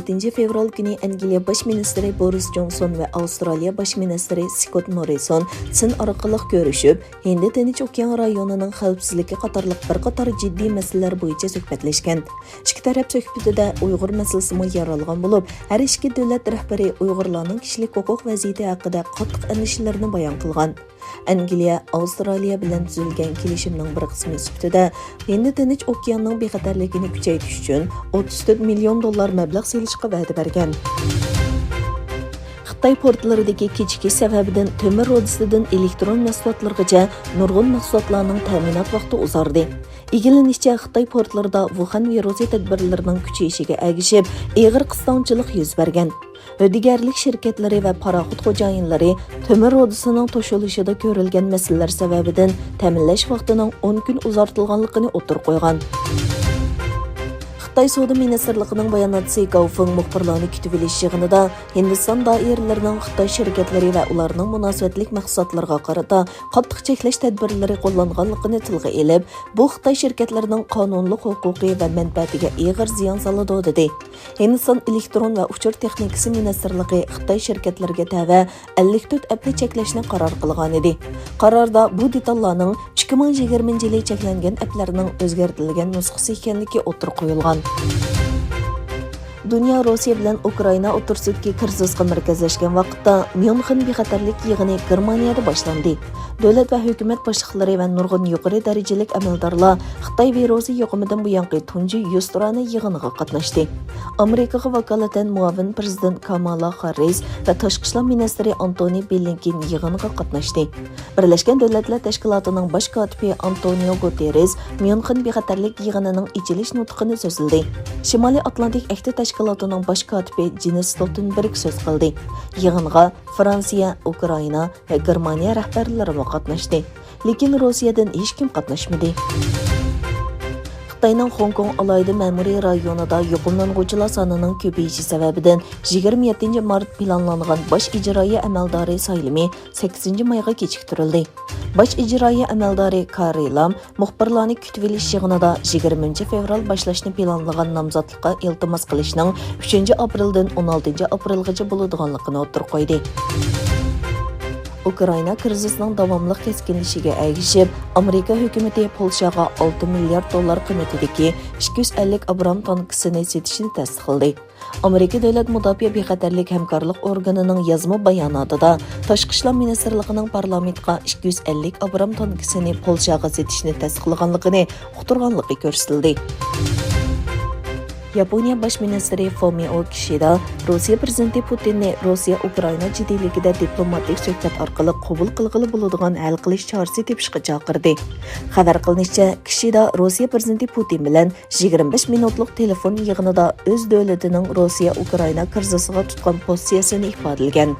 7 fevral günü Angliya Baş Ministri Boris Johnson ve Avustraliya Baş Ministri Scott Morrison Çin arqalıq görüşüp, Hindi Tinch Okean rayonunun xavfsizligi qatarlıq bir qatar ciddi meseleler boyunca söhbetleşken. İki taraf söhbetide Uyghur meselesi mi yer algan bulup, her iki devlet rəhbəri Uyghurlarning kişilik hukuk vaziyeti haqida qattiq endişelerini bayan qılgan. Angliya, Avustraliya bilan tuzilgan kelishimning bir qismi sifatida Hindi Tinch Okeanning bexatarligini kuchaytirish uchun 34 million dollar mablag' selishga va'da bergan. Xitoy portlaridagi kechikish sababidan temir rodisidan elektron mahsulotlargacha nurg'un mahsulotlarning ta'minot vaqti uzardi. İgilinishicha Xitoy portlarida Wuhan virusi tadbirlarining kuchayishiga ergishib, og'ir qistonchilik yuz bergan. Ödigarlik şirketlari va paraxut xo'jayinlari temir rodisining to'shilishida ko'rilgan masalalar sababidan ta'minlash vaqtining 10 kun uzartilganligini o'tirib qo'ygan. Xitoy Savdo Ministerligining bayonotchisi Gao Feng muxbirlarni kutib olish yig'inida Hindiston doiralarining Xitoy shirkatlari va ularning munosabatlik mahsulotlariga qarata qattiq cheklash tadbirlari qo'llanganligini tilga olib, bu Xitoy shirkatlarining qonunli huquqiy va manfaatiga og'ir ziyon soladi dedi. Hindiston elektron va uchur texnikasi ministerligi Xitoy shirkatlariga tava 54 appni cheklashni qaror qilgan edi. Qarorda bu detallarning 2020 yili cheklangan applarning o'zgartirilgan nusxasi ekanligi o'tirib qo'yilgan. Dünya Rossiya bilan Ukraina o'rtasidagi krizisga markazlashgan vaqtda Myunxen bexatarlik yig'ini Germaniyada boshlandi. Davlat va hukumat boshliqlari va nurg'un yuqori darajalik amaldorlar Xitoy virusi yuqumidan buyangi tunji 100 turani yig'iniga qatnashdi. Amerikaga vakolatan muavin prezident Kamala Harris va tashqi ishlar ministri Antony Blinken yig'iniga qatnashdi. Birlashgan Davlatlar Tashkilotining bosh kotibi Antonio Guterres Myunxen bexatarlik yig'inining ichilish nutqini so'zildi. Shimoliy Atlantik Ahdi Tashkilotining bosh kotibi Jens Stoltenberg so'z qildi. Yig'inga Fransiya, Ukraina va Germaniya rahbarlari qatnashdi. Lekin Rossiyadan hech kim qatnashmadi. Xitoyning Hong Kong alayda ma'muriy rayonida yuqumlanuvchilar sonining ko'payishi sababidan 27 mart planlangan bosh ijroiya amaldori saylimi 8 mayga kechiktirildi. Bosh ijroiya amaldori Carrie Lam muxbirlarni kutib olish yig'inida 20 fevral boshlashni planlagan nomzodlikqa iltimos qilishning 3 apreldan 16 aprelgacha bo'ladiganligini o'tirib qo'ydi. Ukraina krizisining davomli keskinlashishiga ergishib, Amerika hukumati Polshaga 6 milliard dollar qiymatidagi 250 Abram tankisini setishni tasdiqladi. Amerika Davlat mudofaa bexatarlik hamkorlik organining yozma bayonotida Tashqi ishlar ministrligining parlamentga 250 Abram tankisini Polshaga setishni tasdiqlaganligini uqtirganligi ko'rsatildi. Yaponiya Baş Ministri Fumio Kishida Rossiya prezidenti Putinni Rossiya-Ukraina jiddiyligida diplomatik suhbat orqali qabul qilg'ili bo'ladigan hal qilish chorasi tepishga chaqirdi. Xabar qilinishicha, Kishida Rossiya prezidenti Putin bilan 25 minutlik telefon yig'inida o'z davlatining Rossiya-Ukraina krizisiga tutgan pozitsiyasini ifodalagan.